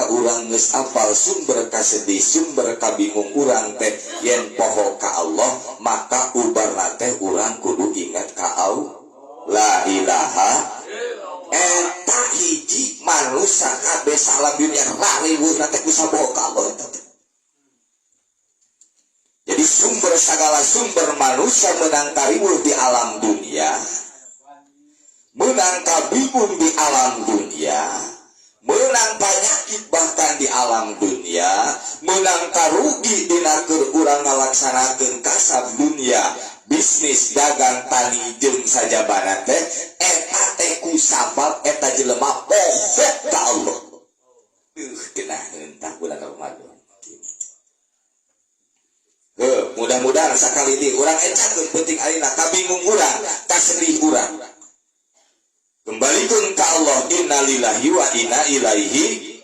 nalika urang geus apal sumber kasedih sumber kabingung urang teh yen poho ka Allah maka ubarna teh urang kudu ingat ka Allah. La ilaha eta hiji manusia kabeh salam dunia rariweuh teh bisa poho ka Allah eta teh. Jadi sumber segala sumber manusia menang kariweuh di alam dunia, menang kabingung di alam dunia, menang penyakit bahkan di alam dunia, menang karugi dina keur urang ngalaksanakeun kasab dunia, bisnis dagang tani jeung sajabana teh eta teh ku sabab eta jelema poho ka Allah. Kenah entah bulan Ramadan. Mudah-mudahan sakali ini urang ecakeun penting alina kabingung urang, kasedih urang. Kembalikan ke Allah, inna lillahi wa inna ilaihi